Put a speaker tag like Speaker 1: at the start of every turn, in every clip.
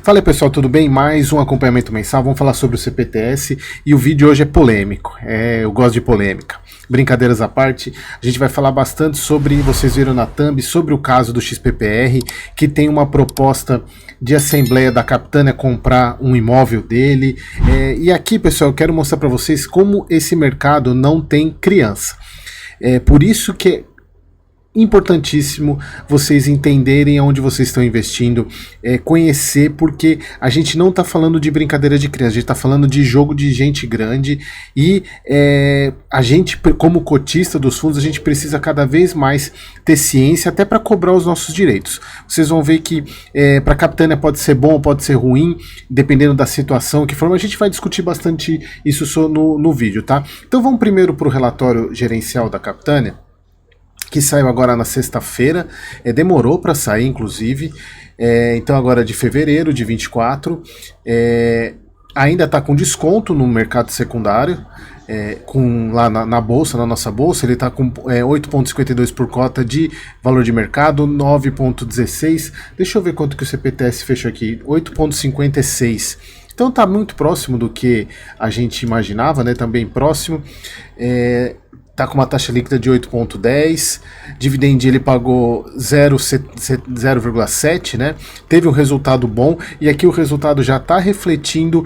Speaker 1: Fala aí pessoal, tudo bem? Mais um acompanhamento mensal, vamos falar sobre o CPTS e o vídeo hoje é polêmico, eu gosto de polêmica. Brincadeiras à parte, a gente vai falar bastante sobre, vocês viram na thumb, sobre o caso do XPPR, que tem uma proposta de assembleia da Capitânia comprar um imóvel dele. E aqui pessoal, eu quero mostrar para vocês como esse mercado não tem criança. Por isso que é importantíssimo vocês entenderem aonde vocês estão investindo, conhecer, porque a gente não está falando de brincadeira de criança, a gente está falando de jogo de gente grande e a gente, como cotista dos fundos, a gente precisa cada vez mais ter ciência até para cobrar os nossos direitos. Vocês vão ver que para a Capitânia pode ser bom ou pode ser ruim, dependendo da situação que for, mas a gente vai discutir bastante isso no vídeo, tá? Então vamos primeiro para o relatório gerencial da Capitânia, que saiu agora na sexta-feira, demorou para sair inclusive, então agora de fevereiro de 24, ainda está com desconto no mercado secundário, lá na bolsa, na nossa bolsa, ele está com 8,52 por cota de valor de mercado, 9,16, deixa eu ver quanto que o CPTS fechou aqui, 8,56. Então está muito próximo do que a gente imaginava, né? Também próximo. Está com uma taxa líquida de 8,10, dividend ele pagou 0,7, né? Teve um resultado bom e aqui o resultado já está refletindo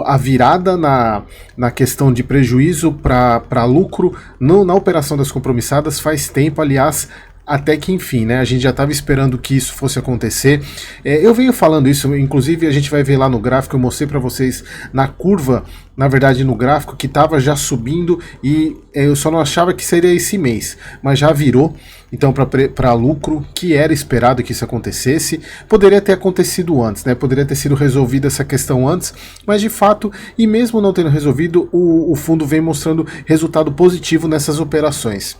Speaker 1: a virada na questão de prejuízo para lucro na operação das compromissadas faz tempo, aliás, até que enfim, né? A gente já estava esperando que isso fosse acontecer. Eu venho falando isso, inclusive a gente vai ver lá no gráfico, eu mostrei para vocês na curva, na verdade no gráfico, que estava já subindo e eu só não achava que seria esse mês, mas já virou. Então para lucro, que era esperado que isso acontecesse, poderia ter acontecido antes, né? Poderia ter sido resolvida essa questão antes, mas de fato, e mesmo não tendo resolvido, o fundo vem mostrando resultado positivo nessas operações.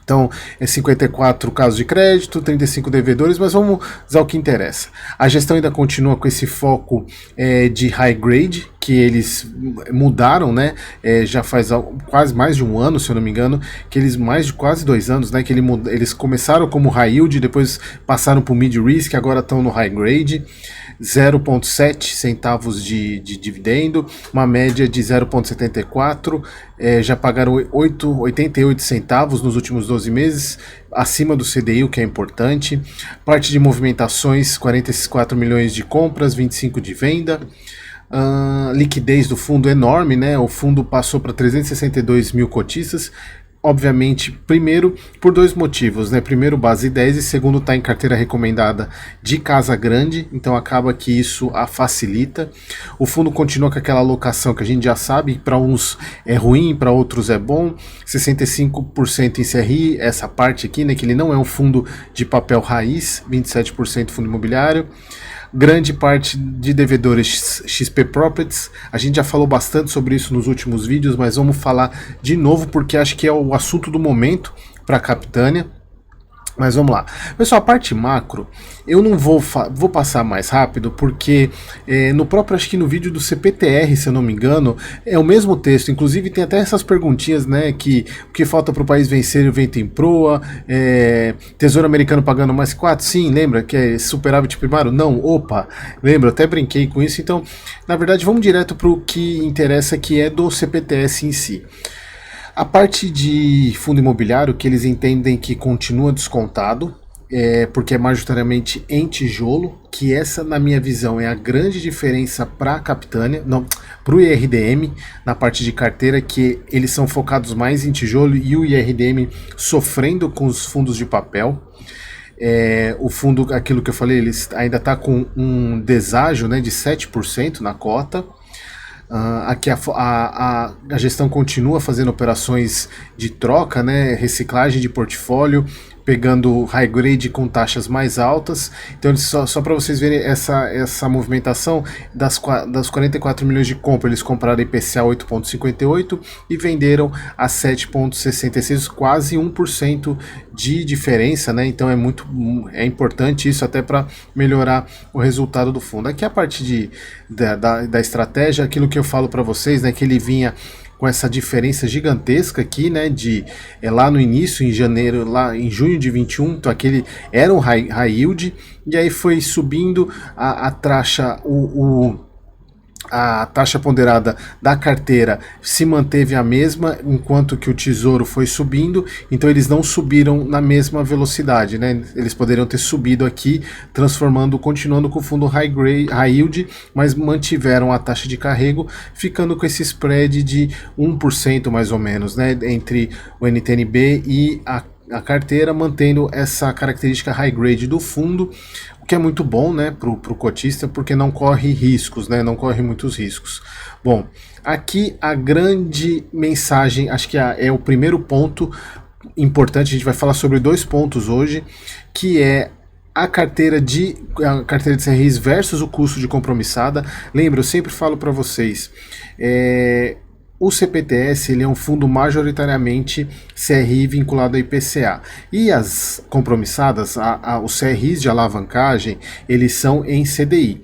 Speaker 1: Então, 54 casos de crédito, 35 devedores, mas vamos ao que interessa. A gestão ainda continua com esse foco de high grade, que eles mudaram, né? Já faz quase mais de um ano, se eu não me engano, que eles, mais de quase 2 anos, né? Que eles começaram como high yield, depois passaram para o mid risk, agora estão no high grade. 0,7 centavos de dividendo, uma média de 0,74, já pagaram 88 centavos nos últimos 12 meses, acima do CDI, o que é importante. Parte de movimentações, 44 milhões de compras, 25 de venda. Liquidez do fundo enorme, né? O fundo passou para 362 mil cotistas. Obviamente, primeiro, por 2 motivos, né? Primeiro, base 10 e segundo, está em carteira recomendada de casa grande, então acaba que isso a facilita. O fundo continua com aquela alocação que a gente já sabe, para uns é ruim, para outros é bom, 65% em CRI, essa parte aqui, né? Que ele não é um fundo de papel raiz, 27% fundo imobiliário. Grande parte de devedores XP Properties, a gente já falou bastante sobre isso nos últimos vídeos, mas vamos falar de novo porque acho que é o assunto do momento para a Capitânia. Mas vamos lá. Pessoal, a parte macro, eu não vou passar mais rápido, porque no próprio, acho que no vídeo do CPTR, se eu não me engano, é o mesmo texto. Inclusive tem até essas perguntinhas, né, que o que falta para o país vencer o vento em proa, Tesouro Americano pagando mais 4, sim, lembra que é superávit primário? Não, opa, lembra, eu até brinquei com isso. Então, na verdade, vamos direto para o que interessa, que é do CPTS em si. A parte de fundo imobiliário, que eles entendem que continua descontado, porque é majoritariamente em tijolo, que essa, na minha visão, é a grande diferença para a Capitânia, não, para o IRDM, na parte de carteira, que eles são focados mais em tijolo e o IRDM sofrendo com os fundos de papel. O fundo, aquilo que eu falei, ele ainda está com um deságio, né, de 7% na cota. Aqui a gestão continua fazendo operações de troca, né, reciclagem de portfólio, pegando high grade com taxas mais altas. Então, só para vocês verem essa movimentação, das 44 milhões de compra, eles compraram IPCA 8,58 e venderam a 7,66, quase 1% de diferença, né? Então é importante isso até para melhorar o resultado do fundo. Aqui a parte da estratégia, aquilo que eu falo para vocês, né, que ele vinha com essa diferença gigantesca aqui, né, de lá no início, em janeiro, lá em junho de 21, então aquele era um high yield, e aí foi subindo a taxa, a taxa ponderada da carteira se manteve a mesma, enquanto que o Tesouro foi subindo, então eles não subiram na mesma velocidade, né? Eles poderiam ter subido aqui, continuando com o fundo high yield, mas mantiveram a taxa de carrego, ficando com esse spread de 1% mais ou menos, né? Entre o NTNB e a carteira, mantendo essa característica high grade do fundo, o que é muito bom, né, para o cotista, porque não corre riscos, né, não corre muitos riscos. Bom, aqui a grande mensagem, acho que é o primeiro ponto importante, a gente vai falar sobre 2 pontos hoje, que é a carteira de CRIs versus o custo de compromissada. Lembra, eu sempre falo para vocês, o CPTS ele é um fundo majoritariamente CRI vinculado a IPCA. E as compromissadas, os CRIs de alavancagem, eles são em CDI.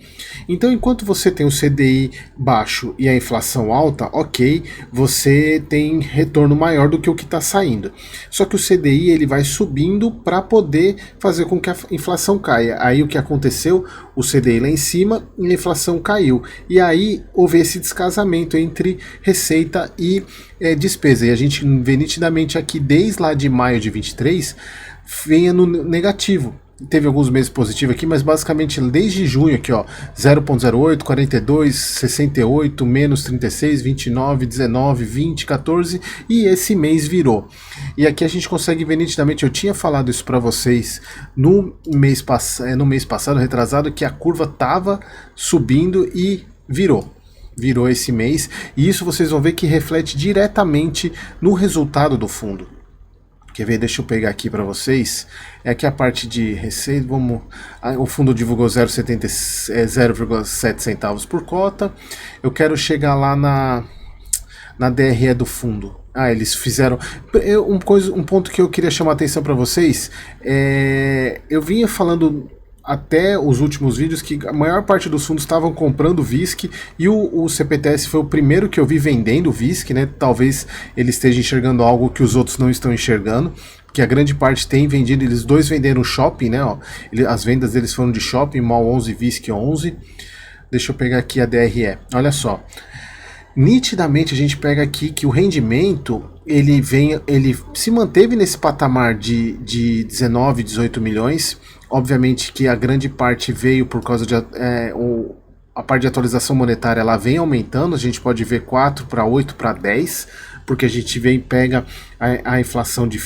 Speaker 1: Então, enquanto você tem o CDI baixo e a inflação alta, ok, você tem retorno maior do que o que está saindo. Só que o CDI ele vai subindo para poder fazer com que a inflação caia. Aí o que aconteceu? O CDI lá em cima e a inflação caiu. E aí houve esse descasamento entre receita e despesa. E a gente vê nitidamente aqui, desde lá de maio de 23, venha no negativo. Teve alguns meses positivos aqui, mas basicamente desde junho aqui, ó, 0.08, 42, 68, menos 36, 29, 19, 20, 14, e esse mês virou. E aqui a gente consegue ver nitidamente, eu tinha falado isso para vocês no mês passado, retrasado, que a curva tava subindo e virou esse mês, e isso vocês vão ver que reflete diretamente no resultado do fundo. Quer ver? Deixa eu pegar aqui para vocês. É aqui a parte de receita. O fundo divulgou 0,7 centavos por cota. Eu quero chegar lá na DRE do fundo. Eles fizeram... Um ponto que eu queria chamar a atenção para vocês. Eu vinha falando até os últimos vídeos que a maior parte dos fundos estavam comprando VISC, e o CPTS foi o primeiro que eu vi vendendo VISC, né? Talvez ele esteja enxergando algo que os outros não estão enxergando, que a grande parte tem vendido. Eles dois venderam shopping, né? As vendas deles foram de shopping, MOL 11, VISC 11. Deixa eu pegar aqui a DRE. Olha só. Nitidamente a gente pega aqui que o rendimento ele se manteve nesse patamar de 19, 18 milhões. Obviamente que a grande parte veio por causa de a parte de atualização monetária, ela vem aumentando. A gente pode ver 4 para 8 para 10, porque a gente pega a inflação de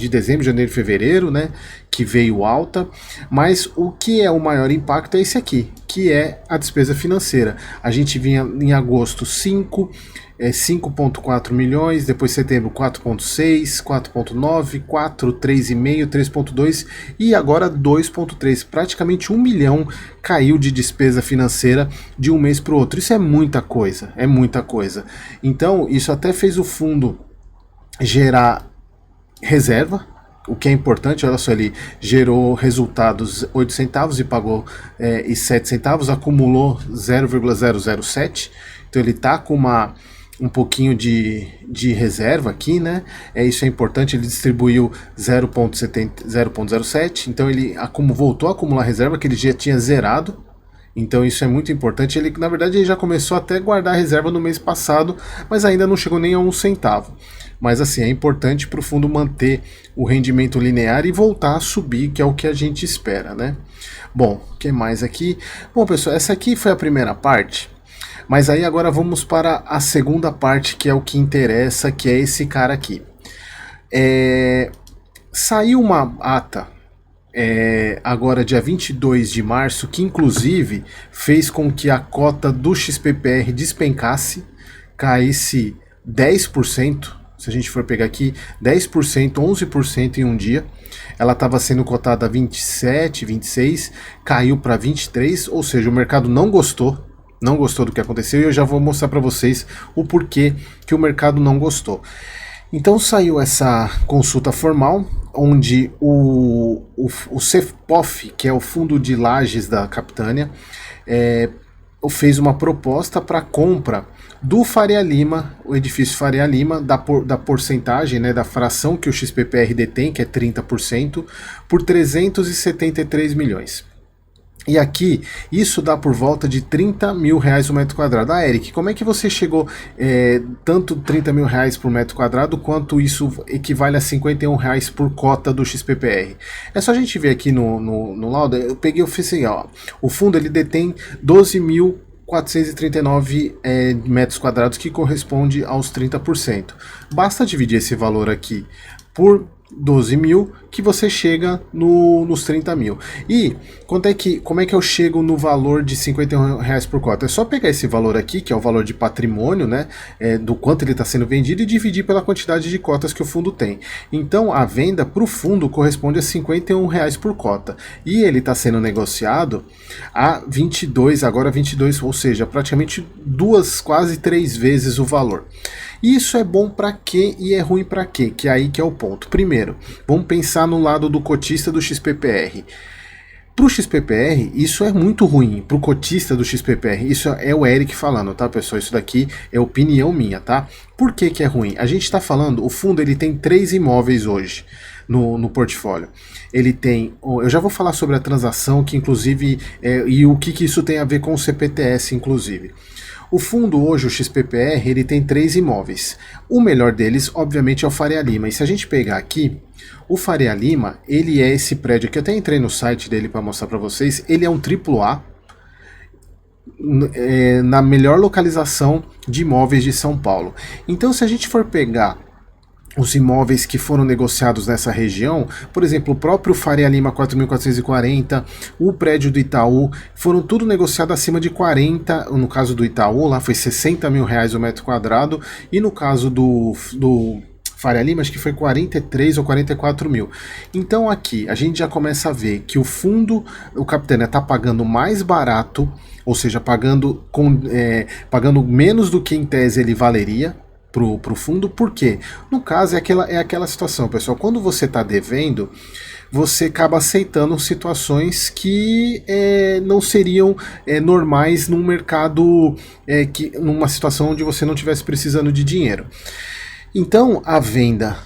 Speaker 1: dezembro, janeiro e fevereiro, né, que veio alta. Mas o que é o maior impacto é esse aqui, que é a despesa financeira. A gente vinha em agosto 5,4 milhões, depois setembro 4,6, 4,9, 4, 3,5, 3,2 e agora 2,3. Praticamente 1 milhão caiu de despesa financeira de um mês para o outro. Isso é muita coisa, é muita coisa. Então isso até fez o fundo gerar reserva, o que é importante. Olha só, ele gerou resultados 8 centavos e pagou 7 centavos, acumulou 0,007, então ele está com um pouquinho de reserva aqui, né? Isso é importante. Ele distribuiu 0,07, então ele voltou a acumular reserva que ele já tinha zerado. Então isso é muito importante. Ele, na verdade, ele já começou até a guardar reserva no mês passado, mas ainda não chegou nem a 1 centavo. Mas assim, é importante para o fundo manter o rendimento linear e voltar a subir, que é o que a gente espera, né? Bom, o que mais aqui? Bom, pessoal, essa aqui foi a primeira parte. Mas aí agora vamos para a segunda parte, que é o que interessa, que é esse cara aqui. Saiu uma ata agora dia 22 de março, que inclusive fez com que a cota do XPPR despencasse, caísse 10%, se a gente for pegar aqui, 10%, 11% em um dia. Ela estava sendo cotada a 27, 26, caiu para 23, ou seja, o mercado não gostou do que aconteceu, e eu já vou mostrar para vocês o porquê que o mercado não gostou. Então saiu essa consulta formal, onde o CEPOF, que é o Fundo de Lajes da Capitânia, fez uma proposta para compra do Faria Lima, o edifício Faria Lima, da porcentagem, né, da fração que o XPPR detém, que é 30%, por 373 milhões. E aqui, isso dá por volta de 30 mil reais o metro quadrado. Ah, Eric, como é que você chegou tanto 30 mil reais por metro quadrado, quanto isso equivale a 51 reais por cota do XPPR? É só a gente ver aqui no laudo, eu peguei o fiz assim, ó, o fundo ele detém 12.439 metros quadrados, que corresponde aos 30%. Basta dividir esse valor aqui por 12 mil, que você chega nos 30 mil. E como é que eu chego no valor de 51 reais por cota? É só pegar esse valor aqui, que é o valor de patrimônio, né, do quanto ele está sendo vendido, e dividir pela quantidade de cotas que o fundo tem. Então a venda para o fundo corresponde a 51 reais por cota. E ele está sendo negociado a 22, agora 22, ou seja, praticamente quase 3 vezes o valor. Isso é bom para quê e é ruim para quê? Que é aí que é o ponto. Primeiro, vamos pensar no lado do cotista do XPPR. Para o XPPR, isso é muito ruim. Para o cotista do XPPR, isso é o Eric falando, tá, pessoal? Isso daqui é opinião minha, tá? Por que é ruim? A gente está falando, o fundo ele tem 3 imóveis hoje no portfólio. Ele tem, eu já vou falar sobre a transação, que inclusive, e o que isso tem a ver com o CPTS, inclusive. O fundo hoje, o XPPR, ele tem 3 imóveis. O melhor deles, obviamente, é o Faria Lima. E se a gente pegar aqui, o Faria Lima, ele é esse prédio que eu até entrei no site dele para mostrar para vocês. Ele é um AAA, na melhor localização de imóveis de São Paulo. Então, se a gente for pegar os imóveis que foram negociados nessa região, por exemplo, o próprio Faria Lima 4.440, o prédio do Itaú, foram tudo negociado acima de 40, no caso do Itaú, lá foi 60 mil reais o metro quadrado, e no caso do Faria Lima, acho que foi 43 ou 44 mil. Então aqui, a gente já começa a ver que o fundo, o Capitânia está pagando mais barato, ou seja, pagando menos do que em tese ele valeria, pro fundo. Por quê? No caso, é aquela situação, pessoal, quando você está devendo, você acaba aceitando situações que não seriam normais num mercado, numa situação onde você não estivesse precisando de dinheiro. Então, a venda,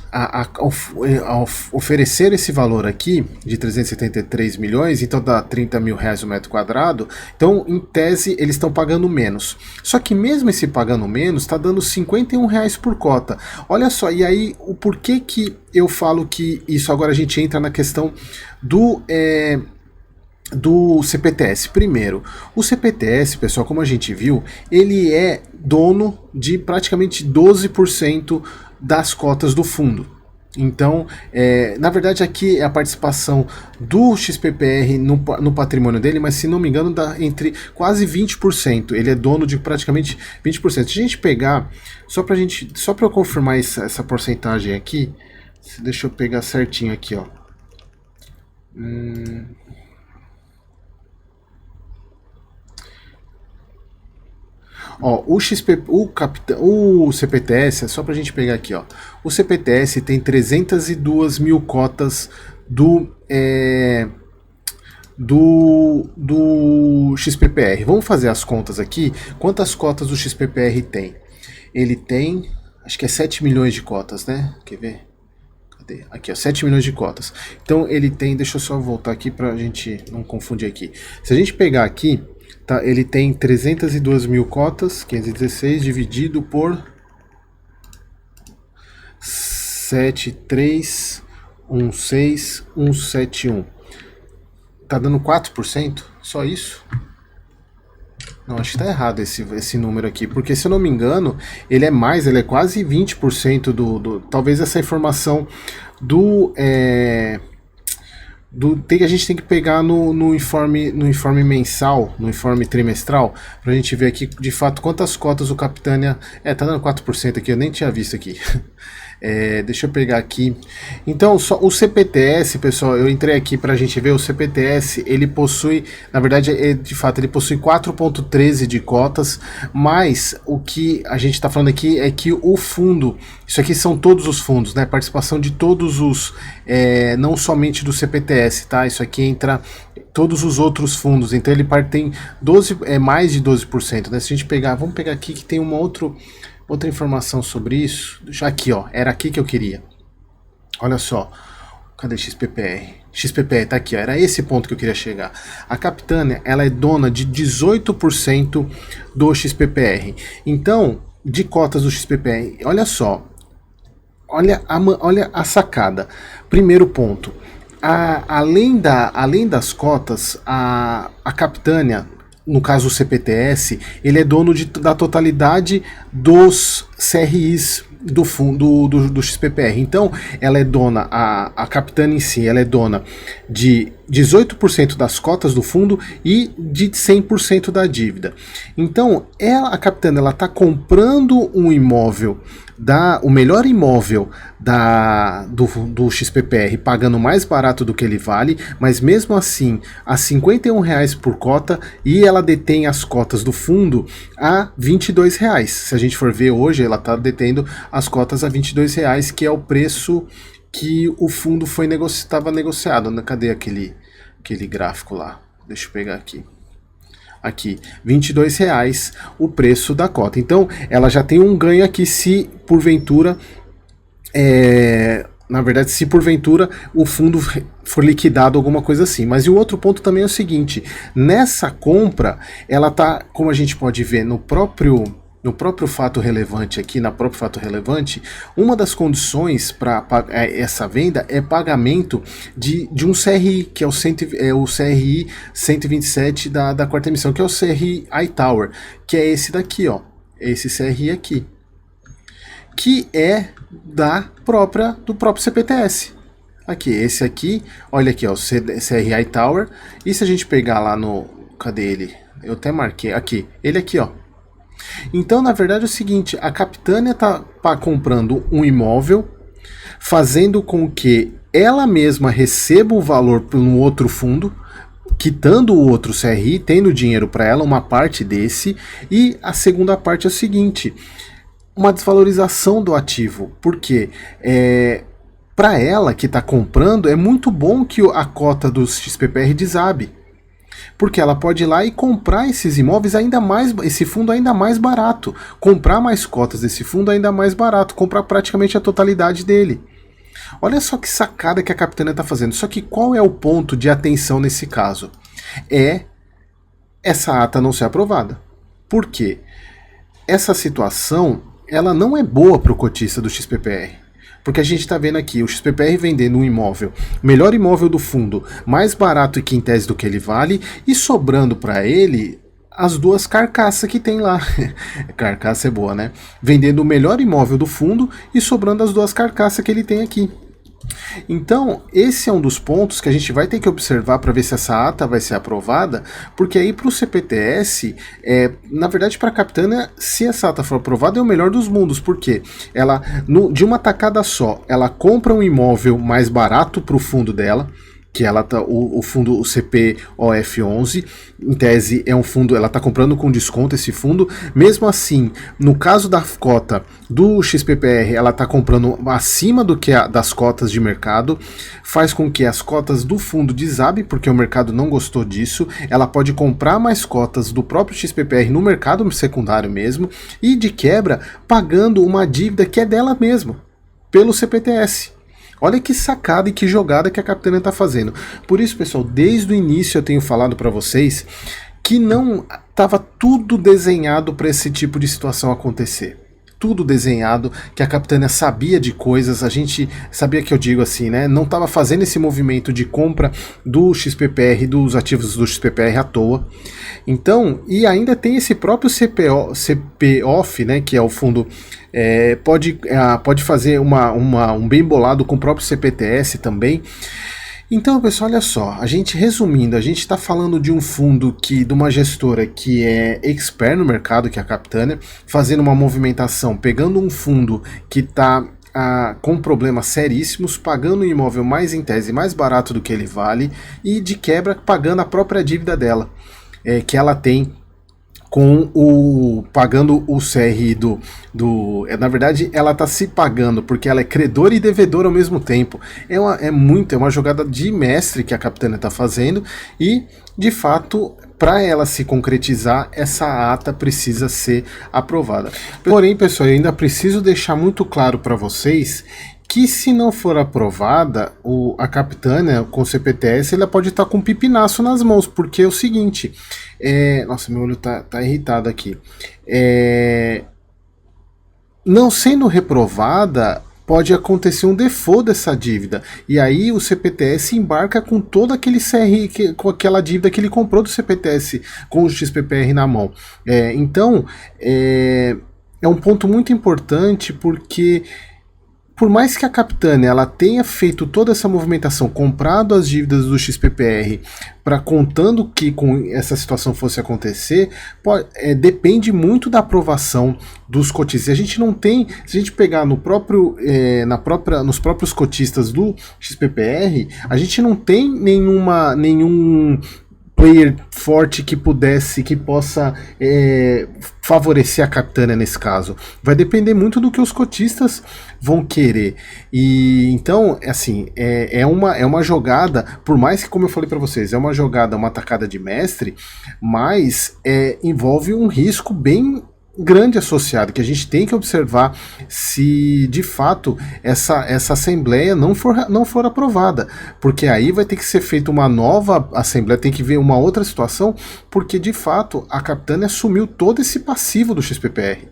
Speaker 1: ao oferecer esse valor aqui, de 373 milhões, então dá 30 mil reais o metro quadrado, então, em tese, eles estão pagando menos. Só que mesmo esse pagando menos, está dando 51 reais por cota. Olha só, e aí, o porquê que eu falo que isso agora a gente entra na questão do CPTS. Primeiro, o CPTS, pessoal, como a gente viu, ele é dono de praticamente 12% das cotas do fundo. Então, na verdade, aqui é a participação do XPPR no patrimônio dele, mas se não me engano, dá entre quase 20%. Ele é dono de praticamente 20%. Se a gente pegar, só para eu confirmar essa porcentagem aqui, deixa eu pegar certinho aqui, ó. Ó, o CPTS, só pra gente pegar aqui, ó. O CPTS tem 302 mil cotas do XPPR. Vamos fazer as contas aqui. Quantas cotas o XPPR tem? Ele tem, acho que é 7 milhões de cotas, né? Quer ver? Cadê? Aqui, ó, 7 milhões de cotas. Então ele tem, deixa eu só voltar aqui pra gente não confundir aqui. Se a gente pegar aqui, tá, ele tem 302 mil cotas, 516 dividido por 7316171. Tá dando 4%? Só isso? Não, acho que tá errado esse número aqui, porque se eu não me engano, ele é quase 20% talvez essa informação a gente tem que pegar no informe mensal, no informe trimestral, pra gente ver aqui de fato quantas cotas o Capitânia. Tá dando 4% aqui, eu nem tinha visto aqui. Deixa eu pegar aqui. Então, só o CPTS, pessoal, eu entrei aqui para a gente ver. O CPTS, ele possui, na verdade, de fato, ele possui 4,13 de cotas, mas o que a gente está falando aqui é que o fundo, isso aqui são todos os fundos, né? Participação de todos os, não somente do CPTS, tá? Isso aqui entra todos os outros fundos, então ele tem 12, mais de 12%, né? Se a gente pegar, vamos pegar aqui que tem uma outra informação sobre isso. Já aqui, ó, era aqui que eu queria. Olha só, cadê XPPR? XPPR tá aqui, ó, era esse ponto que eu queria chegar. A Capitânia, ela é dona de 18% do XPPR. Então, de cotas do XPPR, olha só, olha a sacada. Primeiro ponto. Além das cotas, a Capitânia, no caso o CPTS, ele é dono da totalidade dos CRIs do fundo do XPPR. Então, ela é dona, a Capitânia em si, ela é dona de 18% das cotas do fundo e de 100% da dívida. Então, a Capitânia, ela está comprando um imóvel, o melhor imóvel do XPPR, pagando mais barato do que ele vale, mas mesmo assim a R$51 por cota, e ela detém as cotas do fundo a R$22. Se a gente for ver hoje, ela está detendo as cotas a R$22, que é o preço que o fundo estava negociado. Cadê aquele gráfico lá? Deixa eu pegar aqui. Aqui, R$22 o preço da cota. Então, ela já tem um ganho aqui se porventura, na verdade, se porventura o fundo for liquidado, alguma coisa assim. Mas o outro ponto também é o seguinte: nessa compra, ela tá, como a gente pode ver no próprio fato relevante aqui, na próprio fato relevante, uma das condições para essa venda é pagamento de um CRI, que é o CRI 127 da quarta emissão, que é o CRI iTower, que é esse daqui, ó, esse CRI aqui, que é do próprio CPTS. Aqui, esse aqui, olha aqui, ó, o CRI iTower, e se a gente pegar lá cadê ele? Eu até marquei, aqui, ele aqui, ó. Então, na verdade, é o seguinte: a Capitânia está comprando um imóvel, fazendo com que ela mesma receba o valor por um outro fundo, quitando o outro CRI, tendo dinheiro para ela, uma parte desse, e a segunda parte é o seguinte: uma desvalorização do ativo, porque para ela que está comprando, é muito bom que a cota do XPPR desabe, porque ela pode ir lá e comprar esses imóveis esse fundo ainda mais barato, comprar mais cotas desse fundo ainda mais barato, comprar praticamente a totalidade dele. Olha só que sacada que a Capitânia está fazendo. Só que qual é o ponto de atenção nesse caso? É essa ata não ser aprovada. Por quê? Essa situação, ela não é boa para o cotista do XPPR. Porque a gente está vendo aqui o XPPR vendendo um imóvel, melhor imóvel do fundo, mais barato que em tese do que ele vale, e sobrando para ele as duas carcaças que tem lá. Carcaça é boa, né? Vendendo o melhor imóvel do fundo e sobrando as duas carcaças que ele tem aqui. Então, esse é um dos pontos que a gente vai ter que observar para ver se essa ata vai ser aprovada, porque aí para o CPTS, na verdade para a Capitânia, se essa ata for aprovada, é o melhor dos mundos, porque ela, de uma tacada só, ela compra um imóvel mais barato para o fundo dela, que ela tá, o fundo, o CPOF11, em tese é um fundo, ela está comprando com desconto esse fundo. Mesmo assim, no caso da cota do XPPR, ela está comprando acima do que das cotas de mercado, faz com que as cotas do fundo desabem, porque o mercado não gostou disso. Ela pode comprar mais cotas do próprio XPPR no mercado secundário mesmo, e de quebra, pagando uma dívida que é dela mesma, pelo CPTS. Olha que sacada e que jogada que a Capitânia está fazendo. Por isso, pessoal, desde o início eu tenho falado para vocês que não estava tudo desenhado para esse tipo de situação acontecer. Tudo desenhado, que a Capitânia sabia de coisas, a gente sabia, que eu digo assim, né? Não estava fazendo esse movimento de compra do XPPR, dos ativos do XPPR à toa. Então, e ainda tem esse próprio CPOF, né? Que é o fundo, pode fazer um bem bolado com o próprio CPTS também. Então, pessoal, olha só, resumindo, a gente está falando de um fundo de uma gestora que é expert no mercado, que é a Capitânia, fazendo uma movimentação, pegando um fundo que está com problemas seríssimos, pagando o imóvel mais em tese mais barato do que ele vale e de quebra pagando a própria dívida dela, que ela tem pagando o CRI na verdade ela está se pagando porque ela é credora e devedora ao mesmo tempo. É uma jogada de mestre que a Capitânia está fazendo e de fato para ela se concretizar essa ata precisa ser aprovada. Porém, pessoal, eu ainda preciso deixar muito claro para vocês que se não for aprovada, a Capitânia com o CPTS, ela pode estar com um pipinaço nas mãos, porque é o seguinte, nossa, meu olho tá irritado aqui, não sendo reprovada, pode acontecer um default dessa dívida, e aí o CPTS embarca com todo aquele CR, com aquela dívida que ele comprou do CPTS com o XPPR na mão. Então, é um ponto muito importante, porque por mais que a Capitânia ela tenha feito toda essa movimentação, comprado as dívidas do XPPR, contando que com essa situação fosse acontecer, depende muito da aprovação dos cotistas. A gente não tem, se a gente pegar nos próprios cotistas do XPPR, a gente não tem nenhum player forte que possa favorecer a Capitânia nesse caso. Vai depender muito do que os cotistas vão querer. E então, assim, é uma jogada, por mais que, como eu falei para vocês, é uma jogada, uma tacada de mestre, mas envolve um risco bem grande associado, que a gente tem que observar se de fato essa assembleia não for aprovada, porque aí vai ter que ser feita uma nova assembleia, tem que ver uma outra situação, porque de fato a Capitânia assumiu todo esse passivo do XPPR,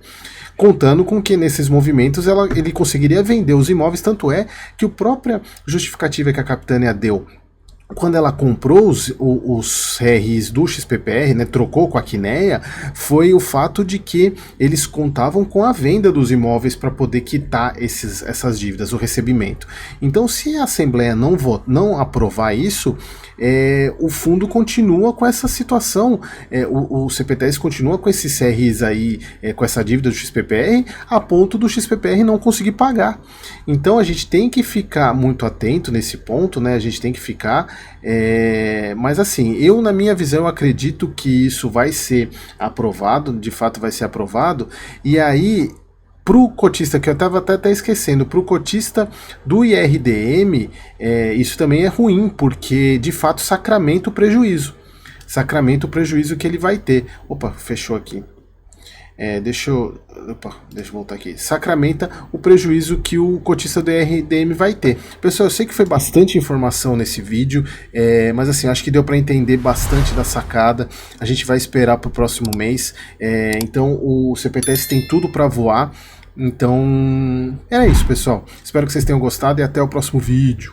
Speaker 1: contando com que nesses movimentos ele conseguiria vender os imóveis, tanto é que a própria justificativa que a Capitânia deu quando ela comprou os CRIs do XPPR, né, trocou com a Quineia, foi o fato de que eles contavam com a venda dos imóveis para poder quitar essas dívidas, o recebimento. Então, se a Assembleia não aprovar isso, o fundo continua com essa situação, o CPTS continua com esses CRIs aí, com essa dívida do XPPR, a ponto do XPPR não conseguir pagar. Então a gente tem que ficar muito atento nesse ponto, né? A gente tem que ficar, mas assim, na minha visão, eu acredito que isso vai ser aprovado, de fato vai ser aprovado, e aí para o cotista, que eu estava até esquecendo, para o cotista do IRDM, isso também é ruim, porque de fato sacramenta o prejuízo. Sacramenta o prejuízo que ele vai ter. Opa, fechou aqui. Deixa eu voltar aqui. Sacramenta o prejuízo que o cotista do IRDM vai ter. Pessoal, eu sei que foi bastante informação nesse vídeo, mas assim, acho que deu para entender bastante da sacada. A gente vai esperar para o próximo mês. Então o CPTS tem tudo para voar. Então, era isso, pessoal. Espero que vocês tenham gostado e até o próximo vídeo.